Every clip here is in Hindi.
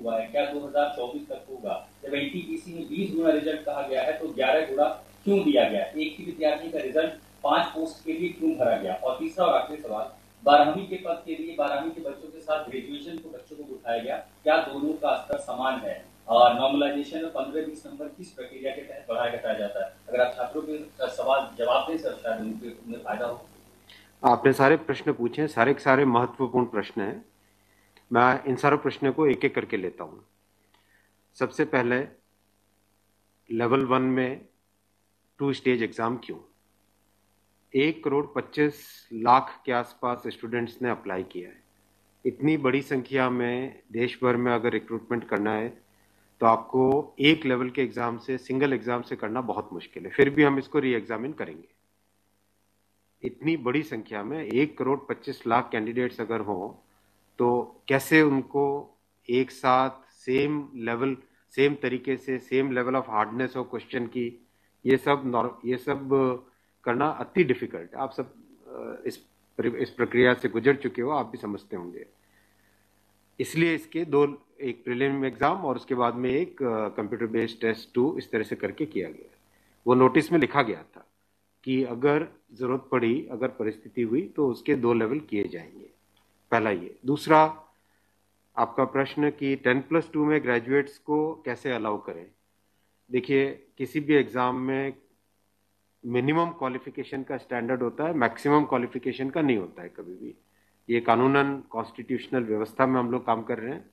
हुआ है, क्या 2024 तक होगा? जब एनटीपीसी में 20 गुना रिजल्ट कहा गया है तो 11 गुना क्यों दिया गया? एक ही विद्यार्थी का रिजल्ट 5 पोस्ट के लिए क्यों भरा गया? और तीसरा और आखिरी सवाल, 12वीं के पद के लिए 12वीं के बच्चों के साथ ग्रेजुएशन के बच्चों को उठाया गया, क्या दोनों का स्तर समान है? और नॉर्मलाइजेशन में 15-20 नंबर किस प्रक्रिया के तहत बढ़ाया घटाया जाता है? अगर आप छात्रों के सवाल जवाब दें सर, शायद उन्हें फायदा हो। आपने सारे प्रश्न पूछे हैं, सारे के सारे महत्वपूर्ण प्रश्न हैं। मैं इन सारे प्रश्नों को एक एक करके लेता हूं। सबसे पहले लेवल 1 में 2 स्टेज एग्जाम क्यों? 1,25,00,000 के आसपास स्टूडेंट्स ने अप्लाई किया है। इतनी बड़ी संख्या में देश भर में अगर रिक्रूटमेंट करना है तो आपको एक लेवल के एग्जाम से, सिंगल एग्जाम से करना बहुत मुश्किल है। फिर भी हम इसको री एग्जामिन करेंगे। इतनी बड़ी संख्या में 1,25,00,000 कैंडिडेट्स अगर हो तो कैसे उनको एक साथ सेम तरीके से same level of hardness of question की, ये सब करना अति डिफिकल्ट। आप सब इस प्रक्रिया से गुजर चुके हो, आप भी समझते होंगे। इसलिए इसके दो, एक प्रीलिम एग्जाम और उसके बाद में एक कंप्यूटर बेस्ड टेस्ट 2 इस तरह से करके किया गया। वो नोटिस में लिखा गया था कि अगर जरूरत पड़ी, अगर परिस्थिति हुई तो उसके 2 लेवल किए जाएंगे। पहला ये। दूसरा आपका प्रश्न कि 10+2 में ग्रेजुएट्स को कैसे अलाउ करें। देखिए, किसी भी एग्जाम में मिनिमम क्वालिफिकेशन का स्टैंडर्ड होता है, मैक्सिमम क्वालिफिकेशन का नहीं होता है कभी भी। ये कानूनन कॉन्स्टिट्यूशनल व्यवस्था में हम लोग काम कर रहे हैं।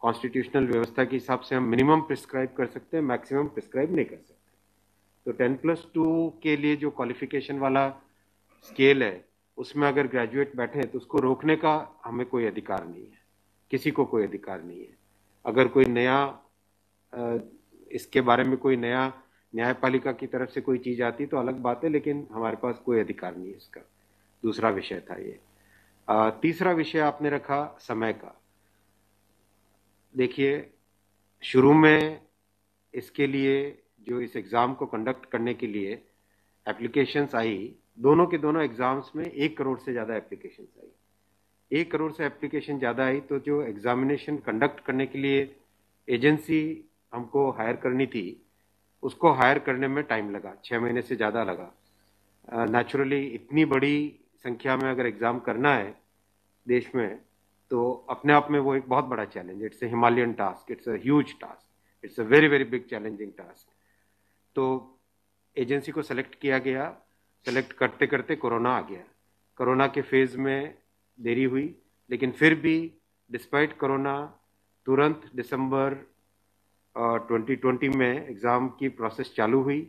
कॉन्स्टिट्यूशनल व्यवस्था के हिसाब से हम मिनिमम प्रिस्क्राइब कर सकते हैं, मैक्सिमम प्रिस्क्राइब नहीं कर सकते। तो 10+2 के लिए जो क्वालिफिकेशन वाला स्केल है, उसमें अगर ग्रेजुएट बैठे हैं तो उसको रोकने का हमें कोई अधिकार नहीं है, किसी को कोई अधिकार नहीं है। अगर कोई नया इसके बारे में कोई नया न्यायपालिका की तरफ से कोई चीज आती तो अलग बात है, लेकिन हमारे पास कोई अधिकार नहीं है इसका। दूसरा विषय था ये। तीसरा विषय आपने रखा समय का। देखिए, शुरू में इसके लिए जो इस एग्जाम को कंडक्ट करने के लिए एप्लीकेशंस आई, दोनों के दोनों एग्जाम्स में 1 करोड़ से ज्यादा एप्लीकेशंस आई। 1 करोड़ से एप्लीकेशन ज्यादा आई तो जो एग्जामिनेशन कंडक्ट करने के लिए एजेंसी हमको हायर करनी थी, उसको हायर करने में टाइम लगा, 6 महीने से ज्यादा लगा। नेचुरली इतनी बड़ी संख्या में अगर एग्जाम करना है देश में तो अपने आप में वो एक बहुत बड़ा challenge. It's a Himalayan task, it's a huge task, it's a very very big challenging task. तो एजेंसी को सेलेक्ट किया गया। सेलेक्ट करते करते कोरोना आ गया। कोरोना के फेज में देरी हुई, लेकिन फिर भी डिस्पाइट कोरोना तुरंत दिसंबर 2020 में एग्ज़ाम की प्रोसेस चालू हुई।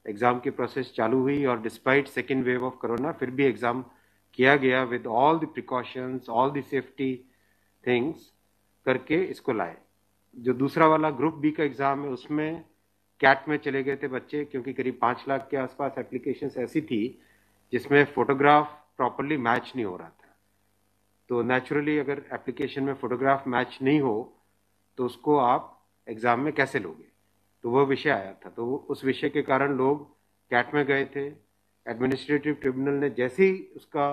एग्ज़ाम की प्रोसेस चालू हुई और despite second wave of corona फिर भी एग्ज़ाम किया गया with all the precautions, all the safety things करके इसको लाए। जो दूसरा वाला ग्रुप बी का एग्ज़ाम है उसमें कैट में चले गए थे बच्चे, क्योंकि करीब 5 लाख के आसपास एप्लीकेशंस ऐसी थी जिसमें फोटोग्राफ प्रॉपरली मैच नहीं हो रहा था। तो नेचुरली अगर एप्लीकेशन में फोटोग्राफ मैच नहीं हो तो उसको आप एग्जाम में कैसे लोगे, तो वो विषय आया था। तो उस विषय के कारण लोग कैट में गए थे। एडमिनिस्ट्रेटिव ट्रिब्यूनल ने जैसे ही उसका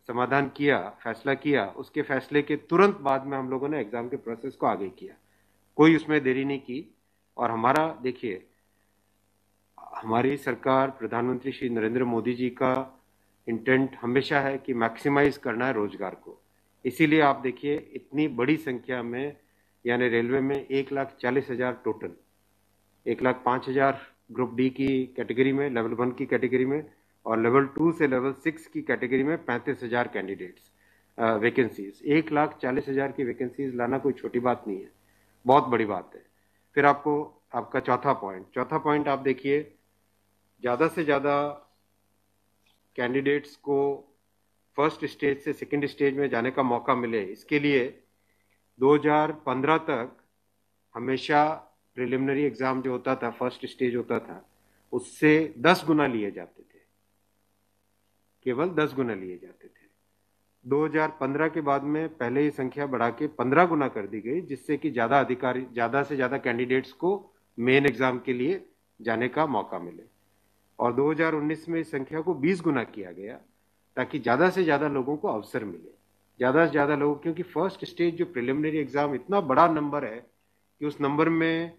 समाधान किया, फैसला किया, उसके फैसले के तुरंत बाद में हम लोगों ने एग्जाम के प्रोसेस को आगे किया। कोई उसमें देरी नहीं की। और हमारा, देखिए, हमारी सरकार, प्रधानमंत्री श्री नरेंद्र मोदी जी का इंटेंट हमेशा है कि मैक्सिमाइज करना है रोजगार को। इसीलिए आप देखिए इतनी बड़ी संख्या में, यानी रेलवे में 1,40,000 टोटल, 1,05,000 ग्रुप डी की कैटेगरी में, लेवल 1 की कैटेगरी में, और लेवल 2 से लेवल 6 की कैटेगरी में 35,000 कैंडिडेट्स वैकेंसीज। 1,40,000 की वैकेंसीज लाना कोई छोटी बात नहीं है, बहुत बड़ी बात है। फिर आपका चौथा पॉइंट आप देखिए, ज़्यादा से ज़्यादा कैंडिडेट्स को फर्स्ट स्टेज से सेकंड स्टेज में जाने का मौका मिले, इसके लिए 2015 तक हमेशा प्रिलिमिनरी एग्जाम जो होता था, फर्स्ट स्टेज होता था, उससे 10 गुना लिए जाते थे, केवल 10 गुना लिए जाते थे। 2015 के बाद में पहले ही संख्या बढ़ा के 15 गुना कर दी गई, जिससे कि ज़्यादा से ज़्यादा कैंडिडेट्स को मेन एग्जाम के लिए जाने का मौका मिले। और 2019 में इस संख्या को 20 गुना किया गया ताकि ज़्यादा से ज़्यादा लोगों को अवसर मिले। ज़्यादा से ज़्यादा लोगों, क्योंकि फर्स्ट स्टेज जो प्रिलिमिनरी एग्ज़ाम इतना बड़ा नंबर है कि उस नंबर में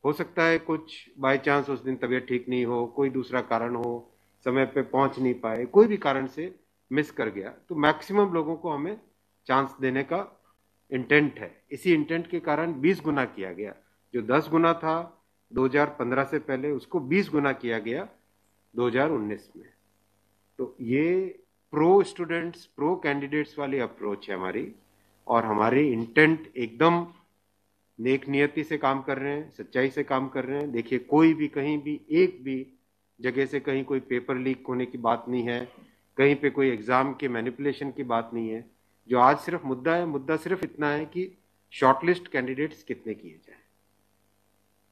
हो सकता है कुछ बाय चांस उस दिन तबीयत ठीक नहीं हो, कोई दूसरा कारण हो, समय पे पहुंच नहीं पाए, कोई भी कारण से मिस कर गया, तो मैक्सिमम लोगों को हमें चांस देने का इंटेंट है। इसी इंटेंट के कारण 20 गुना किया गया। जो 10 गुना था 2015 से पहले, उसको 20 गुना किया गया 2019 में। तो ये प्रो स्टूडेंट्स, प्रो कैंडिडेट्स वाली अप्रोच है हमारी, और हमारी इंटेंट एकदम नेक नियति से काम कर रहे हैं, सच्चाई से काम कर रहे हैं। देखिए, कोई भी कहीं भी एक भी जगह से कहीं कोई पेपर लीक होने की बात नहीं है, कहीं पे कोई एग्जाम के मैनिपुलेशन की बात नहीं है। जो आज सिर्फ मुद्दा है, मुद्दा सिर्फ इतना है कि शॉर्टलिस्ट कैंडिडेट्स कितने किए जाए,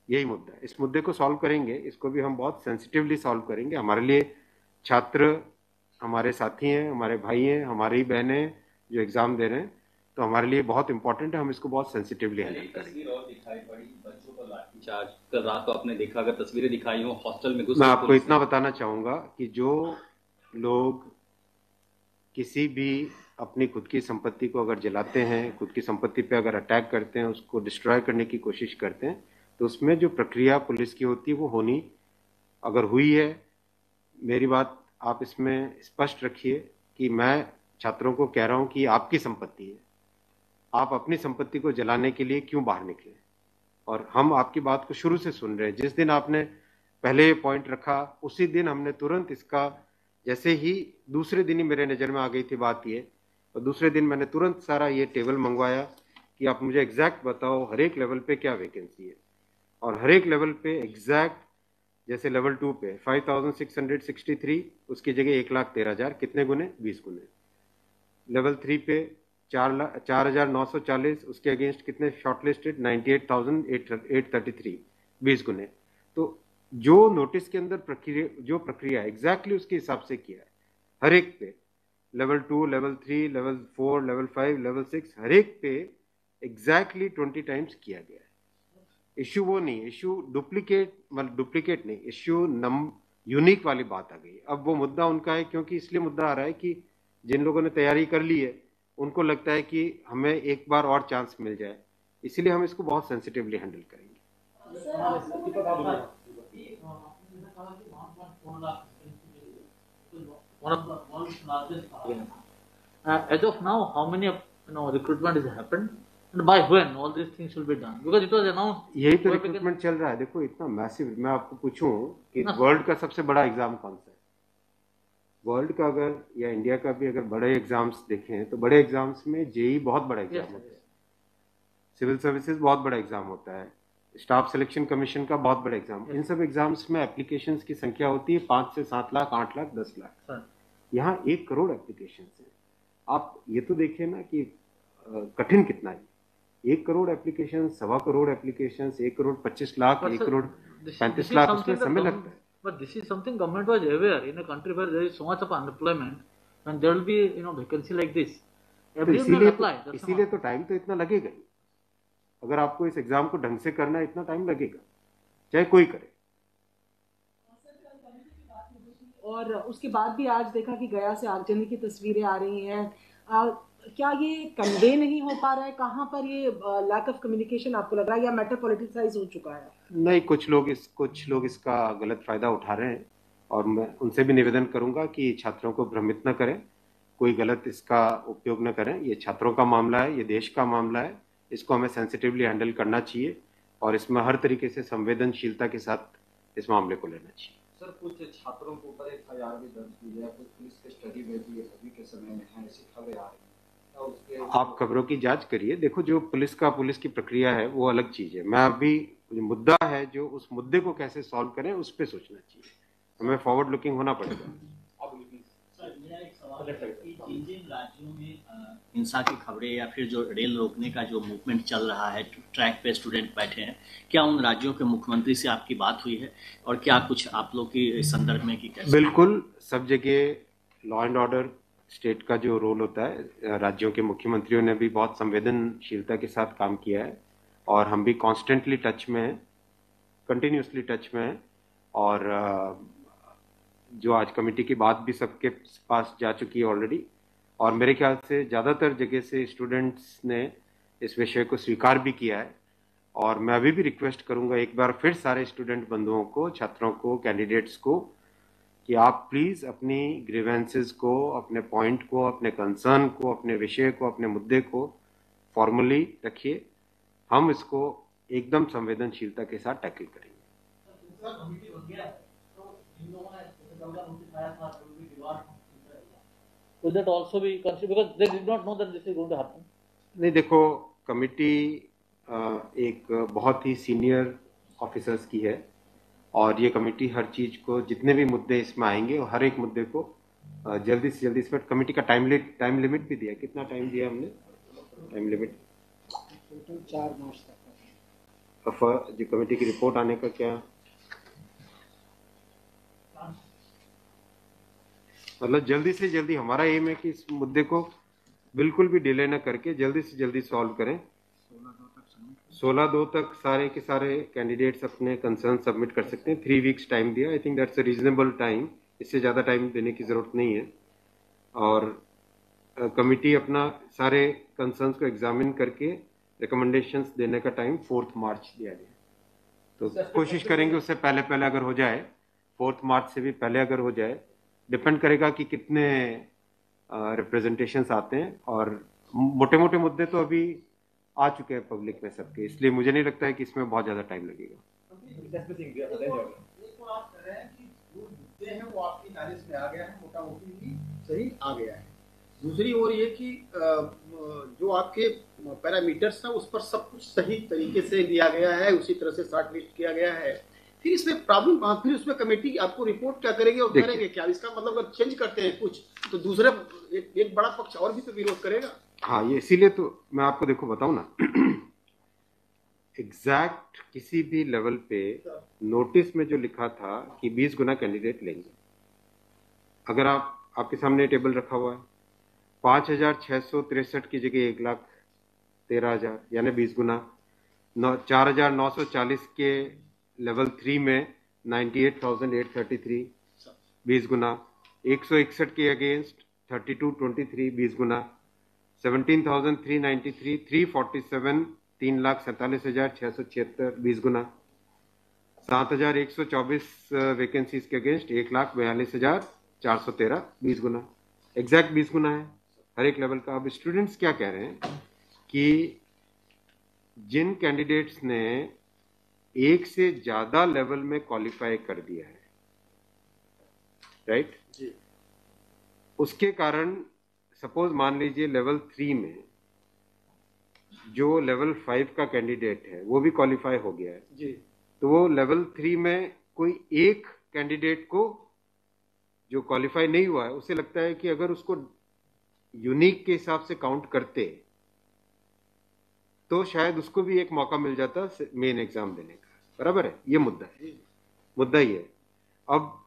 यही मुद्दा है। इस मुद्दे को सॉल्व करेंगे, इसको भी हम बहुत सेंसिटिवली सॉल्व करेंगे। हमारे लिए छात्र हमारे साथी हैं, हमारे भाई हैं, हमारी बहनें जो एग्जाम दे रहे हैं, तो हमारे लिए बहुत इंपॉर्टेंट है। हम इसको बहुत सेंसिटिवली हैंडल करेंगे। तस्वीर और दिखाई पड़ी बच्चों पर लाठीचार्ज, कल रात को आपने देखा, अगर तस्वीरें दिखाई हो हॉस्टल में घुस, मैं आपको इतना बताना चाहूंगा कि जो लोग किसी भी अपनी खुद की संपत्ति को अगर जलाते हैं, खुद की संपत्ति पे अगर अटैक करते हैं, उसको डिस्ट्रॉय करने की कोशिश करते हैं, तो उसमें जो प्रक्रिया पुलिस की होती है वो होनी, अगर हुई है, मेरी बात आप इसमें स्पष्ट रखिए कि मैं छात्रों को कह रहा हूं कि आपकी संपत्ति है, आप अपनी संपत्ति को जलाने के लिए क्यों बाहर निकले। और हम आपकी बात को शुरू से सुन रहे हैं। जिस दिन आपने पहले ये पॉइंट रखा, उसी दिन हमने तुरंत इसका, जैसे ही दूसरे दिन ही मेरे नज़र में आ गई थी बात ये, और दूसरे दिन मैंने तुरंत सारा ये टेबल मंगवाया कि आप मुझे एग्जैक्ट बताओ हर एक लेवल पे क्या वैकेंसी है। और हर एक लेवल पे एग्जैक्ट, जैसे लेवल 2 पे 5663, उसकी जगह 1,13,000, कितने गुने? 20 गुने। लेवल 3 पे 4,940, उसके अगेंस्ट कितने शॉर्टलिस्टेड? 98,833, 20 गुने। तो जो नोटिस के अंदर प्रक्रिया एग्जैक्टली उसके हिसाब से किया है, हर एक पे, level 2, level 3, level 4, level 5, level 6, हर एक पे एग्जैक्टली 20 टाइम्स किया गया है। इश्यू वो नहीं, इश्यू डुप्लीकेट, मतलब डुप्लीकेट नहीं, इश्यू यूनिक वाली बात आ गई। अब वो मुद्दा उनका है, क्योंकि इसलिए मुद्दा आ रहा है कि जिन लोगों ने तैयारी कर ली है उनको लगता है कि हमें एक बार और चांस मिल जाए, इसीलिए हम इसको बहुत सेंसिटिवली हैंडल करेंगे। As of now, how many recruitment has happened, and by when all these things will be done? Because it was announced. यही तो रिक्रूटमेंट चल रहा है। देखो, इतना मैसिव, मैं आपको पूछूं कि वर्ल्ड का सबसे बड़ा एग्जाम कौन सा है? वर्ल्ड का अगर, या इंडिया का भी अगर बड़े एग्जाम्स देखें, तो बड़े एग्जाम्स में जेई बहुत बड़ा एग्जाम होता है, सिविल सर्विसेज बहुत बड़ा एग्जाम होता है, स्टाफ सिलेक्शन कमीशन का बहुत बड़ा एग्जाम। इन सब एग्जाम्स में एप्लीकेशंस की संख्या होती है 5 से 7 लाख, 8 लाख, 10 लाख। यहाँ 1 करोड़ एप्लीकेशंस है। आप ये तो देखिए ना कि कठिन कितना है। 1 करोड़ एप्लीकेशन, 1.25 करोड़ एप्लीकेशन, 1 करोड़ 25 लाख, 1 करोड़ 35 लाख, उसमें समय लगता है। But this is something government was aware. In a country where there is so much of unemployment, and there will be vacancy like this, everyone will apply. इसीलिए तो टाइम तो इतना लगेगा ही। अगर आपको इस एग्जाम को ढंग से करना है, इतना टाइम लगेगा, चाहे कोई करे। और उसके बाद भी आज देखा कि गया से आगजनी की तस्वीरें आ रही हैं। क्या ये कन्वे नहीं हो पा रहा है? कहाँ पर ये लैक ऑफ कम्युनिकेशन आपको लग रहा है, या मैटर पॉलिटिसाइज हो चुका है? नहीं, कुछ लोग इसका गलत फायदा उठा रहे हैं, और मैं उनसे भी निवेदन करूंगा कि छात्रों को भ्रमित न करें, कोई गलत इसका उपयोग न करें। ये छात्रों का मामला है, ये देश का मामला है, इसको हमें सेंसिटिवली हैंडल करना चाहिए, और इसमें हर तरीके से संवेदनशीलता के साथ इस मामले को लेना चाहिए। सर, कुछ छात्रों के ऊपर FIR भी दर्ज की है, कुछ पुलिस के स्टडी में भी अभी के समय में है, ऐसी खबरें आ रही हैं। आप खबरों की जांच करिए। देखो, जो पुलिस की प्रक्रिया है वो अलग चीज है। मैं अभी, मुद्दा है जो, उस मुद्दे को कैसे सॉल्व करें उस पर सोचना चाहिए, हमें फॉरवर्ड लुकिंग होना पड़ेगा। जिन राज्यों में हिंसा की खबरें या फिर जो रेल रोकने का जो मूवमेंट चल रहा है, ट्रैक पे स्टूडेंट बैठे हैं, क्या उन राज्यों के मुख्यमंत्री से आपकी बात हुई है, और क्या कुछ आप लोग की संदर्भ में की कैसे? बिल्कुल, सब जगह लॉ एंड ऑर्डर स्टेट का जो रोल होता है, राज्यों के मुख्यमंत्रियों ने भी बहुत संवेदनशीलता के साथ काम किया है, और हम भी कॉन्स्टेंटली टच में हैं, कंटिन्यूसली टच में हैं। और जो आज कमेटी की बात भी सबके पास जा चुकी है ऑलरेडी, और मेरे ख्याल से ज़्यादातर जगह से स्टूडेंट्स ने इस विषय को स्वीकार भी किया है। और मैं अभी भी रिक्वेस्ट करूंगा एक बार फिर सारे स्टूडेंट बंधुओं को, छात्रों को, कैंडिडेट्स को कि आप प्लीज़ अपनी ग्रीवेंसेस को, अपने पॉइंट को, अपने कंसर्न को, अपने विषय को, अपने मुद्दे को फॉर्मली रखिए। हम इसको एकदम संवेदनशीलता के साथ टैकल करेंगे। Will that also be considered because they did not know that this is going to happen? नहीं, देखो, कमिटी एक बहुत ही सीनियर ऑफिसर्स की है और ये कमेटी हर चीज़ को, जितने भी मुद्दे इसमें आएंगे और हर एक मुद्दे को जल्दी से जल्दी, इसमें कमेटी का टाइम लिमिट भी दिया। कितना टाइम दिया हमने? टाइम लिमिट 4 मार्च तक जो कमेटी की रिपोर्ट आने का क्या मतलब, जल्दी से जल्दी हमारा एम है कि इस मुद्दे को बिल्कुल भी डिले न करके जल्दी से जल्दी सॉल्व करें। 16/2 तक सारे के सारे कैंडिडेट्स अपने कंसर्न सबमिट कर सकते हैं। 3 वीक्स टाइम दिया। I think that's a reasonable time. इससे ज़्यादा टाइम देने की ज़रूरत नहीं है। और कमिटी अपना सारे कंसर्न्स को एग्जामिन करके रिकमेंडेशंस देने का टाइम 4 मार्च दिया गया। तो कोशिश करेंगे उससे पहले पहले अगर हो जाए, 4 मार्च से भी पहले अगर हो जाए। डिपेंड करेगा कि कितने रिप्रेजेंटेशंस आते हैं। और मोटे मोटे मुद्दे तो अभी आ चुके हैं पब्लिक में सबके, इसलिए मुझे नहीं लगता है कि इसमें बहुत ज़्यादा टाइम लगेगा। वो आपकी नॉलेज में आ गया है, मोटा मोटी सही आ गया है। दूसरी ओर ये कि जो आपके पैरामीटर्स हैं उस पर सब कुछ सही तरीके से लिया गया है, उसी तरह से शॉर्ट लिस्ट किया गया है। फिर इसमें प्रॉब्लम, फिर उसमें कमेटी आपको रिपोर्ट क्या करेगी और करेंगे क्या? इसका मतलब अगर चेंज करते हैं कुछ तो दूसरे एक बड़ा पक्ष और भी तो विरोध करेगा। हाँ, ये इसीलिए तो मैं आपको देखो बताऊं ना, एग्जैक्ट किसी भी लेवल पे नोटिस में जो लिखा था कि 20 गुना कैंडिडेट लेंगे, अगर आपके सामने टेबल रखा हुआ है, 5,663 की जगह 1,13,000 यानी 20 गुना। 4,940 के लेवल 3 में 98,833 20 गुना। 161 के अगेंस्ट 3223 20 गुना। 17,393 347 3,47,676 20 गुना। 7,124 वैकेंसीज के अगेंस्ट 1,42,413 20 गुना। एग्जैक्ट 20 गुना है हर एक लेवल का। अब स्टूडेंट्स क्या कह रहे हैं कि जिन कैंडिडेट्स ने एक से ज्यादा लेवल में क्वालिफाई कर दिया है, राइट जी, उसके कारण सपोज मान लीजिए लेवल 3 में जो लेवल 5 का कैंडिडेट है वो भी क्वालिफाई हो गया है जी, तो वो लेवल 3 में कोई एक कैंडिडेट को जो क्वालिफाई नहीं हुआ है, उसे लगता है कि अगर उसको यूनिक के हिसाब से काउंट करते तो शायद उसको भी एक मौका मिल जाता मेन एग्जाम देने का। बराबर है, ये मुद्दा है, मुद्दा ही है। अब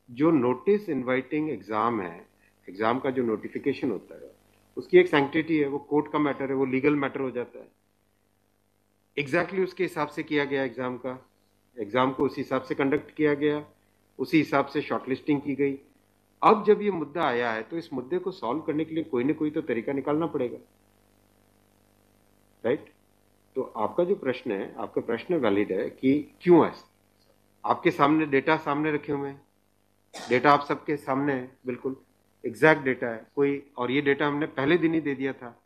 जो नोटिस इनवाइटिंग एग्जाम है, एग्जाम का जो नोटिफिकेशन होता है उसकी एक सैंक्टिटी है, वो कोर्ट का मैटर है, वो लीगल मैटर हो जाता है। एग्जैक्टली उसके हिसाब से किया गया एग्जाम का, एग्जाम को उसी हिसाब से कंडक्ट किया गया, उसी हिसाब से शॉर्टलिस्टिंग की गई। अब जब ये मुद्दा आया है तो इस मुद्दे को सॉल्व करने के लिए कोई ना कोई तो तरीका निकालना पड़ेगा, राइट? तो आपका जो प्रश्न है, आपका प्रश्न वैलिड है कि क्यों है। आपके सामने डेटा सामने रखे हुए हैं, डेटा आप सबके सामने है, बिल्कुल एग्जैक्ट डेटा है कोई, और ये डेटा हमने पहले दिन ही दे दिया था।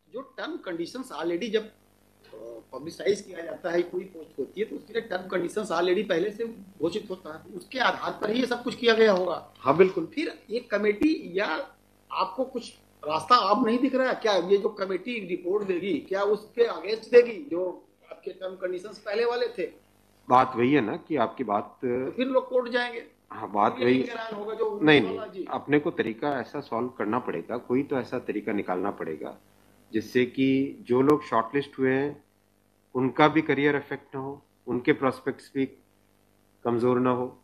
जो टर्म कंडीशंस ऑलरेडी जब पब्लिसाइज किया जाता है, कोई पोस्ट होती है तो उसके लिए टर्म कंडीशंस ऑलरेडी पहले से घोषित होता है, उसके आधार पर ही ये सब कुछ किया गया होगा। हाँ बिल्कुल। फिर एक कमेटी या आपको कुछ रास्ता आप नहीं दिख रहा है क्या? ये जो कमेटी रिपोर्ट देगी क्या उसके अगेंस्ट देगी जो आपके टर्म कंडीशंस पहले वाले थे? बात वही है ना कि आपकी बात तो फिर लोग कोर्ट जाएंगे। हाँ, बात वही होगा जो नहीं, अपने को तरीका ऐसा सॉल्व करना पड़ेगा, कोई तो ऐसा तरीका निकालना पड़ेगा जिससे कि जो लोग शॉर्टलिस्ट हुए हैं उनका भी करियर इफेक्ट ना हो, उनके प्रोस्पेक्ट्स भी कमजोर ना हो,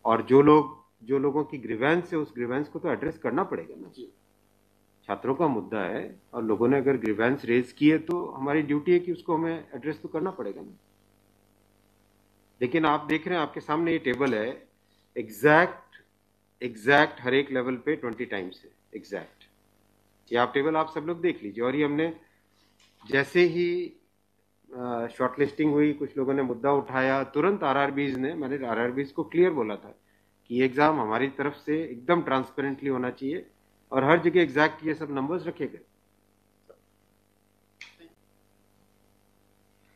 और जो लोगों की ग्रीवेंस है उस ग्रीवेंस को तो एड्रेस करना पड़ेगा ना। छात्रों का मुद्दा है और लोगों ने अगर ग्रीवेंस रेज की है तो हमारी ड्यूटी है कि उसको हमें एड्रेस तो करना पड़ेगा ना। लेकिन आप देख रहे हैं आपके सामने ये टेबल है, एग्जैक्ट हर एक लेवल पे 20 टाइम्स है एग्जैक्ट। ये आप टेबल आप सब लोग देख लीजिए। और ये हमने जैसे ही शॉर्ट लिस्टिंग हुई, कुछ लोगों ने मुद्दा उठाया, तुरंत मैंने आरआरबीज को क्लियर बोला था कि ये एग्जाम हमारी तरफ से एकदम ट्रांसपेरेंटली होना चाहिए और हर जगह एग्जैक्ट ये सब नंबर्स रखे गए।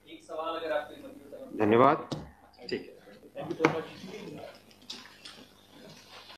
एक सवाल अगर आपके धन्यवाद। ठीक है, थैंक यू सो मच।